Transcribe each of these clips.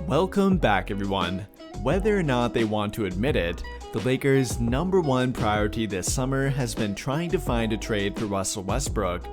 Welcome back, everyone. Whether or not they want to admit it, the Lakers' #1 priority this summer has been trying to find a trade for Russell Westbrook.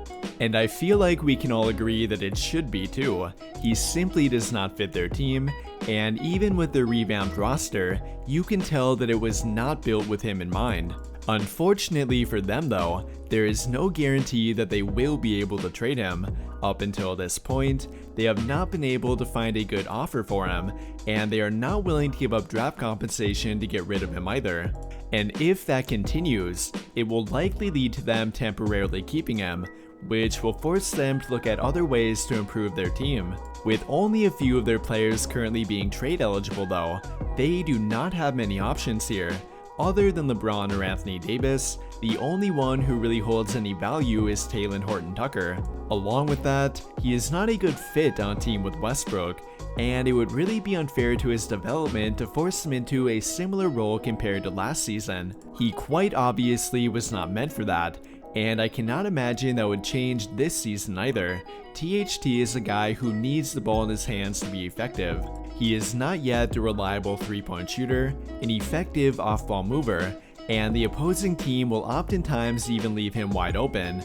And I feel like we can all agree that it should be too. He simply does not fit their team, and even with their revamped roster, you can tell that it was not built with him in mind. Unfortunately for them though, there is no guarantee that they will be able to trade him. Up until this point, they have not been able to find a good offer for him, and they are not willing to give up draft compensation to get rid of him either. And if that continues, it will likely lead to them temporarily keeping him, which will force them to look at other ways to improve their team. With only a few of their players currently being trade eligible though, they do not have many options here. Other than LeBron or Anthony Davis, the only one who really holds any value is Talen Horton Tucker. Along with that, he is not a good fit on a team with Westbrook, and it would really be unfair to his development to force him into a similar role compared to last season. He quite obviously was not meant for that, and I cannot imagine that would change this season either. THT is a guy who needs the ball in his hands to be effective. He is not yet a reliable three-point shooter, an effective off-ball mover, and the opposing team will oftentimes even leave him wide open,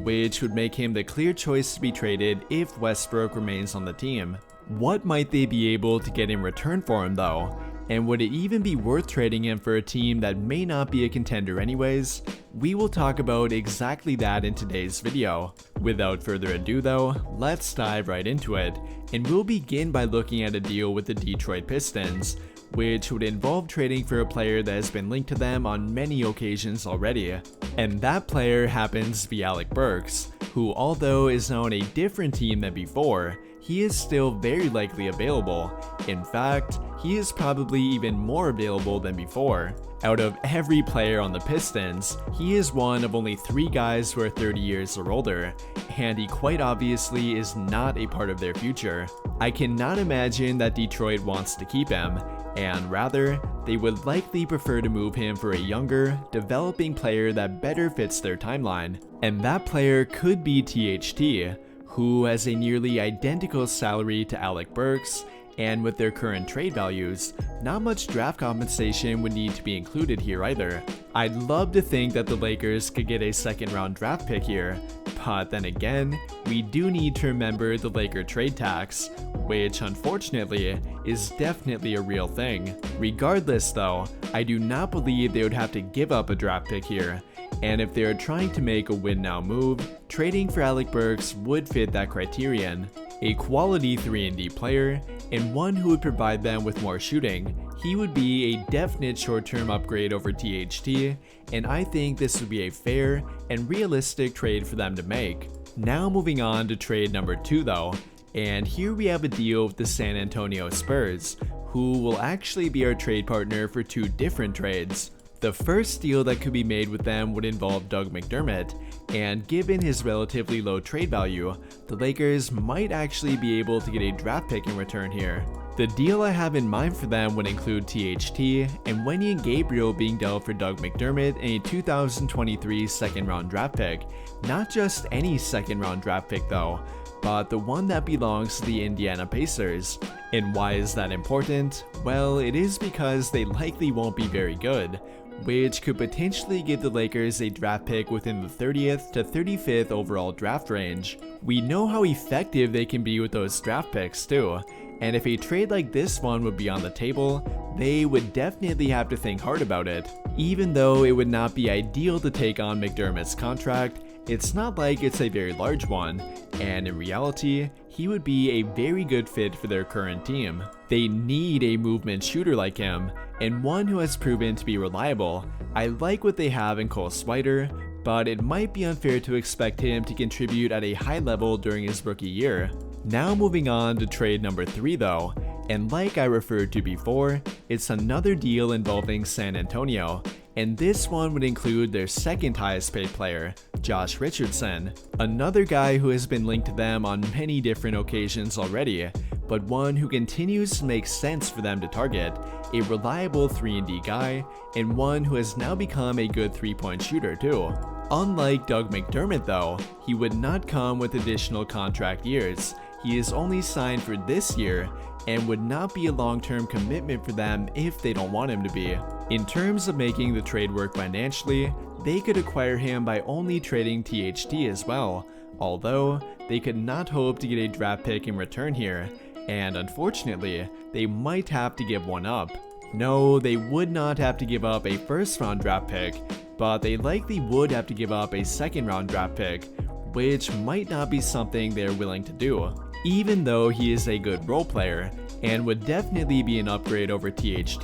which would make him the clear choice to be traded if Westbrook remains on the team. What might they be able to get in return for him though? And would it even be worth trading him for a team that may not be a contender anyways? We will talk about exactly that in today's video. Without further ado though, let's dive right into it, and we'll begin by looking at a deal with the Detroit Pistons, which would involve trading for a player that has been linked to them on many occasions already. And that player happens to be Alec Burks, who although is now on a different team than before, he is still very likely available. In fact, he is probably even more available than before. Out of every player on the Pistons, he is one of only 3 guys who are 30 years or older, and he quite obviously is not a part of their future. I cannot imagine that Detroit wants to keep him, and rather, they would likely prefer to move him for a younger, developing player that better fits their timeline. And that player could be THT, who has a nearly identical salary to Alec Burks, and with their current trade values, not much draft compensation would need to be included here either. I'd love to think that the Lakers could get a second-round draft pick here, but then again, we do need to remember the Laker trade tax, which unfortunately is definitely a real thing. Regardless though, I do not believe they would have to give up a draft pick here, and if they are trying to make a win-now move, trading for Alec Burks would fit that criterion. A quality 3-and-D player, and one who would provide them with more shooting. He would be a definite short-term upgrade over THT, and I think this would be a fair and realistic trade for them to make. Now moving on to trade number 2 though, and here we have a deal with the San Antonio Spurs, who will actually be our trade partner for 2 different trades. The first deal that could be made with them would involve Doug McDermott, and given his relatively low trade value, the Lakers might actually be able to get a draft pick in return here. The deal I have in mind for them would include THT and Wendy and Gabriel being dealt for Doug McDermott and a 2023 second-round draft pick. Not just any second-round draft pick though, but the one that belongs to the Indiana Pacers. And why is that important? Well, it is because they likely won't be very good, which could potentially give the Lakers a draft pick within the 30th to 35th overall draft range. We know how effective they can be with those draft picks too, and if a trade like this one would be on the table, they would definitely have to think hard about it. Even though it would not be ideal to take on McDermott's contract, it's not like it's a very large one, and in reality, he would be a very good fit for their current team. They need a movement shooter like him, and one who has proven to be reliable. I like what they have in Cole Swider, but it might be unfair to expect him to contribute at a high level during his rookie year. Now moving on to trade number 3 though, and like I referred to before, it's another deal involving San Antonio, and this one would include their second highest paid player, Josh Richardson, another guy who has been linked to them on many different occasions already, but one who continues to make sense for them to target, a reliable 3-and-D guy, and one who has now become a good 3-point shooter too. Unlike Doug McDermott though, he would not come with additional contract years. He is only signed for this year, and would not be a long-term commitment for them if they don't want him to be. In terms of making the trade work financially, they could acquire him by only trading THT as well, although they could not hope to get a draft pick in return here, and unfortunately, they might have to give one up. No, they would not have to give up a first-round draft pick, but they likely would have to give up a second-round draft pick, which might not be something they're willing to do. Even though he is a good role player, and would definitely be an upgrade over THT,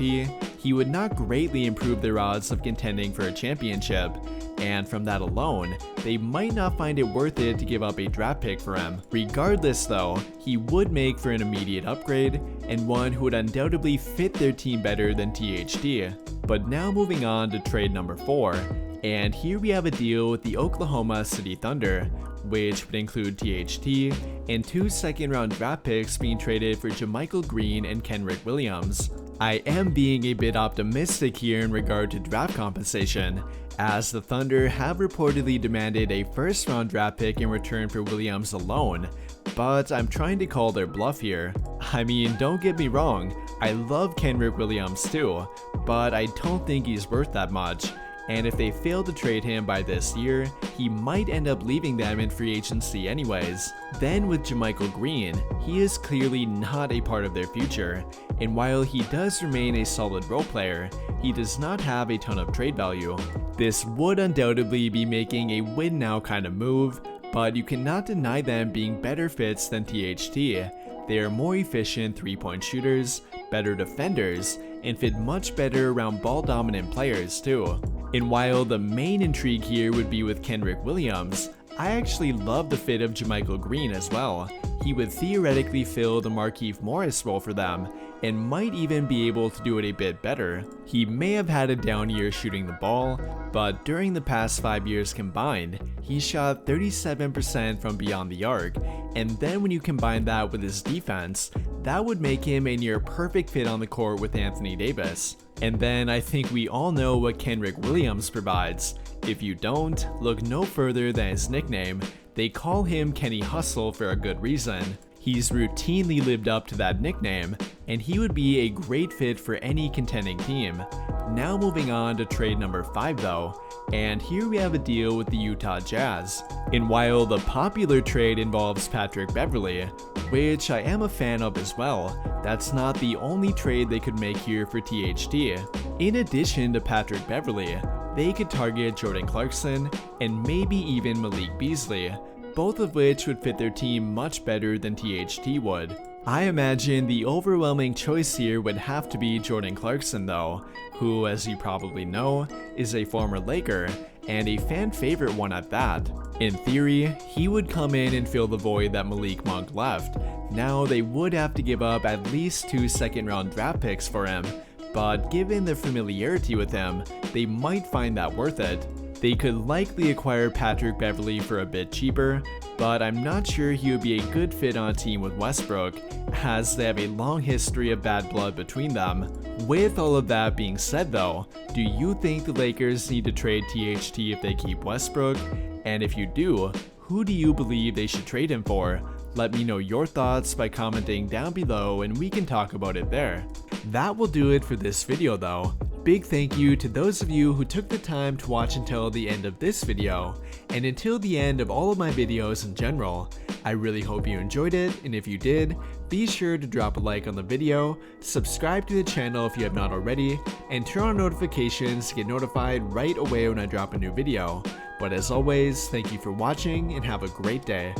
he would not greatly improve their odds of contending for a championship, and from that alone, they might not find it worth it to give up a draft pick for him. Regardless though, he would make for an immediate upgrade, and one who would undoubtedly fit their team better than THT. But now moving on to trade number 4, and here we have a deal with the Oklahoma City Thunder, which would include THT and 2 second-round draft picks being traded for Jamichael Green and Kenrich Williams. I am being a bit optimistic here in regard to draft compensation, as the Thunder have reportedly demanded a first-round draft pick in return for Williams alone, but I'm trying to call their bluff here. I mean, don't get me wrong, I love Kenrich Williams too, but I don't think he's worth that much. And if they fail to trade him by this year, he might end up leaving them in free agency anyways. Then with Jamichael Green, he is clearly not a part of their future, and while he does remain a solid role player, he does not have a ton of trade value. This would undoubtedly be making a win now kind of move, but you cannot deny them being better fits than THT. They are more efficient 3-point shooters, better defenders, and fit much better around ball-dominant players too. And while the main intrigue here would be with Kenrich Williams, I actually love the fit of Jamichael Green as well. He would theoretically fill the Markieff Morris role for them, and might even be able to do it a bit better. He may have had a down year shooting the ball, but during the past 5 years combined, he shot 37% from beyond the arc, and then when you combine that with his defense, that would make him a near perfect fit on the court with Anthony Davis. And then I think we all know what Kenrich Williams provides. If you don't, look no further than his nickname. They call him Kenny Hustle for a good reason. He's routinely lived up to that nickname, and he would be a great fit for any contending team. Now moving on to trade number 5 though, and here we have a deal with the Utah Jazz. And while the popular trade involves Patrick Beverley, which I am a fan of as well, that's not the only trade they could make here for THT. In addition to Patrick Beverley, they could target Jordan Clarkson and maybe even Malik Beasley, both of which would fit their team much better than THT would. I imagine the overwhelming choice here would have to be Jordan Clarkson though, who, as you probably know, is a former Laker, and a fan favorite one at that. In theory, he would come in and fill the void that Malik Monk left. Now they would have to give up at least 2 second-round draft picks for him, but given their familiarity with him, they might find that worth it. They could likely acquire Patrick Beverley for a bit cheaper, but I'm not sure he would be a good fit on a team with Westbrook, as they have a long history of bad blood between them. With all of that being said though, do you think the Lakers need to trade THT if they keep Westbrook? And if you do, who do you believe they should trade him for? Let me know your thoughts by commenting down below and we can talk about it there. That will do it for this video though. Big thank you to those of you who took the time to watch until the end of this video, and until the end of all of my videos in general. I really hope you enjoyed it, and if you did, be sure to drop a like on the video, subscribe to the channel if you have not already, and turn on notifications to get notified right away when I drop a new video. But as always, thank you for watching and have a great day.